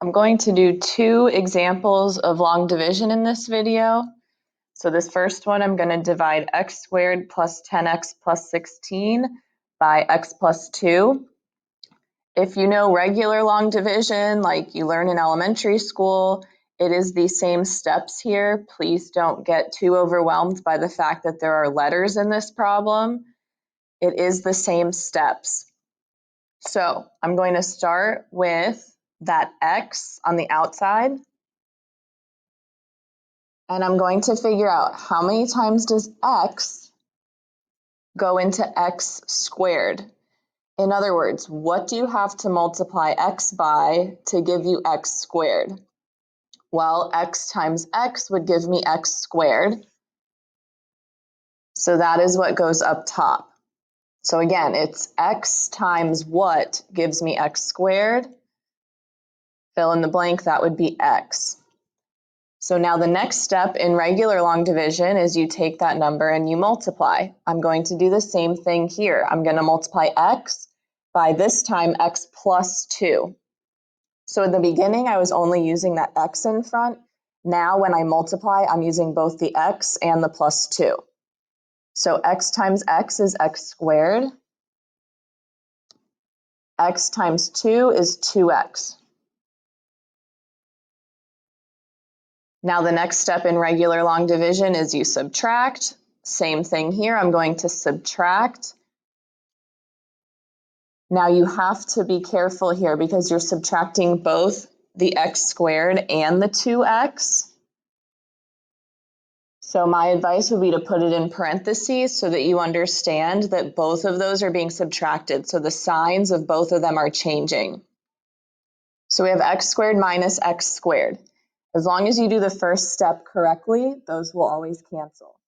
I'm going to do two examples of long division in this video. So this first one, I'm going to divide x squared plus 10x plus 16 by x plus 2. If you know regular long division, like you learn in elementary school, it is the same steps here. Please don't get too overwhelmed by the fact that there are letters in this problem. It is the same steps. So I'm going to start with that x on the outside. And I'm going to figure out how many times does x go into x squared. In other words, what do you have to multiply x by to give you x squared? Well, x times x would give me x squared. So that is what goes up top. So again, it's x times what gives me x squared. Fill in the blank, that would be x. So now the next step in regular long division is you take that number and you multiply. I'm going to do the same thing here. I'm going to multiply x by this time x plus 2. So in the beginning, I was only using that x in front. Now when I multiply, I'm using both the x and the plus 2. So x times x is x squared. X times 2 is 2x. Now the next step in regular long division is you subtract. Same thing here, I'm going to subtract. Now you have to be careful here because you're subtracting both the x squared and the 2x. So my advice would be to put it in parentheses so that you understand that both of those are being subtracted. So the signs of both of them are changing. So we have x squared minus x squared. As long as you do the first step correctly, those will always cancel.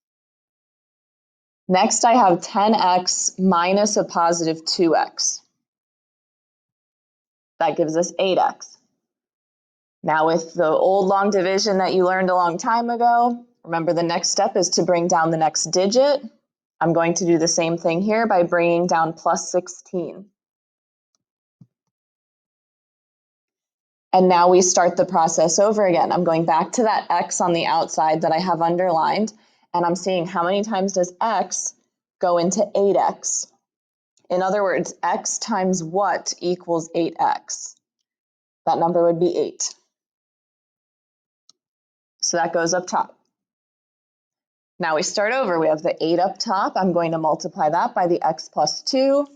Next, I have 10x minus a positive 2x. That gives us 8x. Now with the old long division that you learned a long time ago, remember the next step is to bring down the next digit. I'm going to do the same thing here by bringing down plus 16. And now we start the process over again. I'm going back to that x on the outside that I have underlined, and I'm seeing how many times does x go into 8x. In other words, x times what equals 8x? That number would be 8. So that goes up top. Now we start over. We have the 8 up top. I'm going to multiply that by the x plus 2.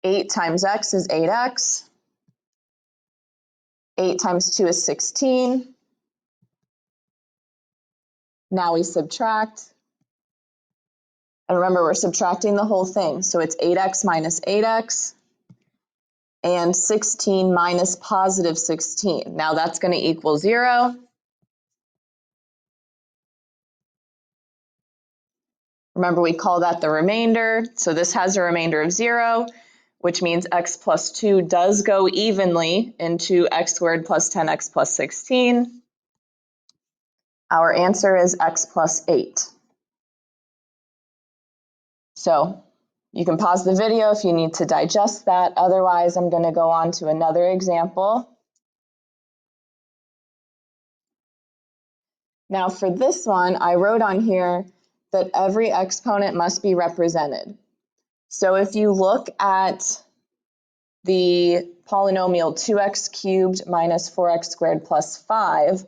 8 times x is 8x. 8 times 2 is 16. Now we subtract. And remember, we're subtracting the whole thing. So it's 8x minus 8x and 16 minus positive 16. Now that's going to equal 0. Remember, we call that the remainder. So this has a remainder of 0, which means x plus 2 does go evenly into x squared plus 10x plus 16. Our answer is x plus 8. So you can pause the video if you need to digest that. Otherwise, I'm going to go on to another example. Now for this one, I wrote on here that every exponent must be represented. So if you look at the polynomial 2x cubed minus 4x squared plus 5,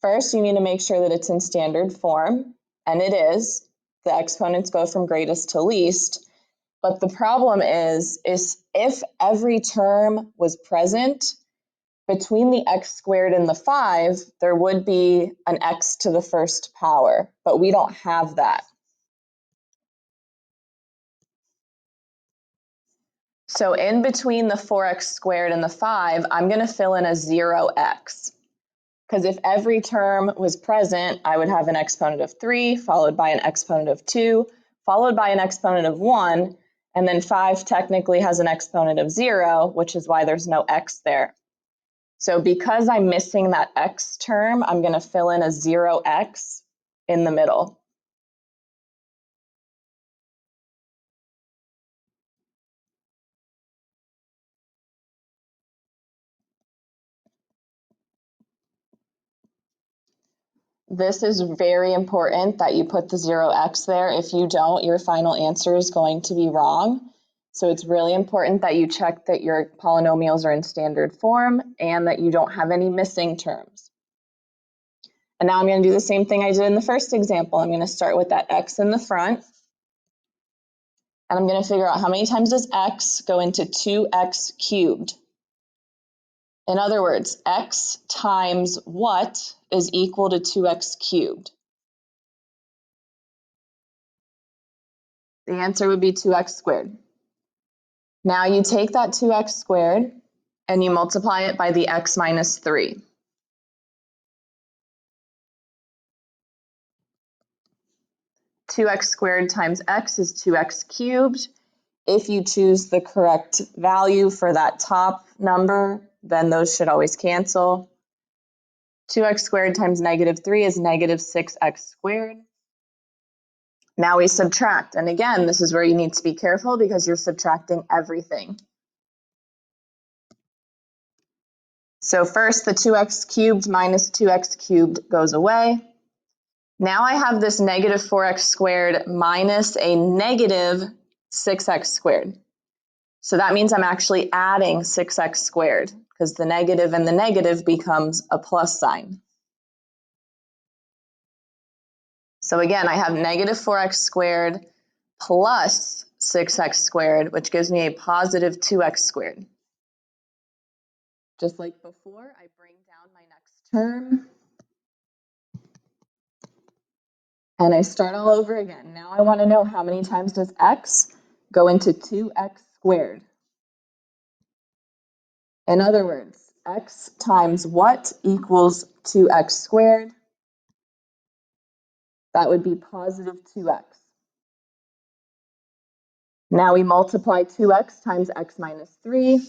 first you need to make sure that it's in standard form, and it is. The exponents go from greatest to least. But the problem is if every term was present, between the x squared and the 5, there would be an x to the first power, but we don't have that. So in between the 4x squared and the 5, I'm going to fill in a 0x. Because if every term was present, I would have an exponent of 3, followed by an exponent of 2, followed by an exponent of 1, and then 5 technically has an exponent of 0, which is why there's no x there. So because I'm missing that x term, I'm going to fill in a 0x in the middle. this is very important that you put the 0x there. If you don't, your final answer is going to be wrong. So it's really important that you check that your polynomials are in standard form and that you don't have any missing terms. And now I'm going to do the same thing I did in the first example. I'm going to start with that x in the front. And I'm going to figure out how many times does x go into 2x cubed. In other words, x times what is equal to 2x cubed? The answer would be 2x squared. Now you take that 2x squared and you multiply it by the x minus 3. Two x squared times x is 2x cubed. If you choose the correct value for that top number, then those should always cancel. 2x squared times negative 3 is negative 6x squared. Now we subtract, and again, this is where you need to be careful because you're subtracting everything. So first, the 2x cubed minus 2x cubed goes away. Now I have this negative 4x squared minus a negative 6x squared. So that means I'm actually adding 6x squared because the negative and the negative becomes a plus sign. So again, I have negative 4x squared plus 6x squared, which gives me a positive 2x squared. Just like before, I bring down my next term. And I start all over again. Now I want to know how many times does x go into 2x squared. In other words, x times what equals 2x squared? That would be positive 2x. Now we multiply 2x times x minus 3.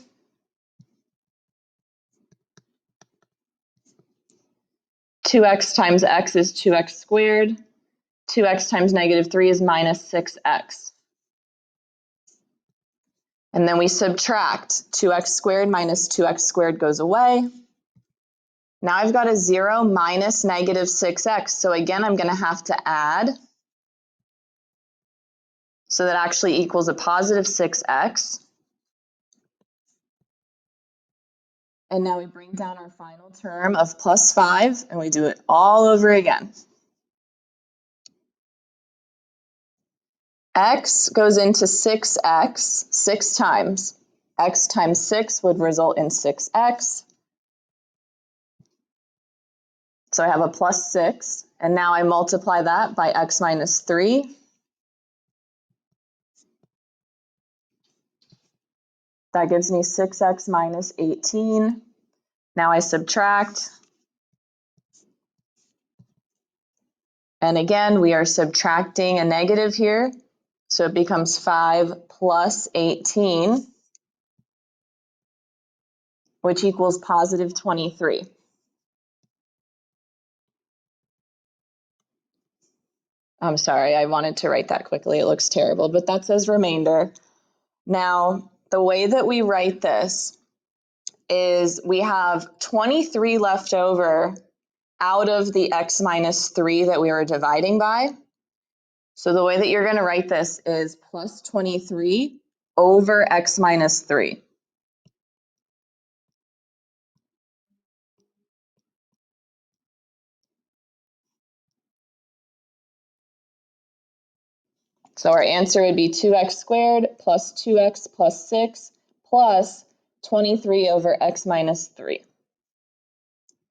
Two x times x is 2x squared. 2x times negative 3 is minus 6x. And then we subtract. 2x squared minus 2x squared goes away. Now I've got a 0 minus negative 6x. So again, I'm going to have to add. So that actually equals a positive 6x. And now we bring down our final term of plus 5, and we do it all over again. X goes into 6x 6 times. X times 6 would result in 6x. So I have a plus 6, and now I multiply that by x minus 3. That gives me 6x minus 18. Now I subtract. And again, we are subtracting a negative here. So it becomes 5 plus 18, which equals positive 23. I'm sorry, I wanted to write that quickly. It looks terrible, but that says remainder. Now, the way that we write this is we have 23 left over out of the x minus 3 that we were dividing by. So the way that you're going to write this is plus 23 over x minus 3. So our answer would be 2x squared plus 2x plus 6 plus 23 over x minus 3.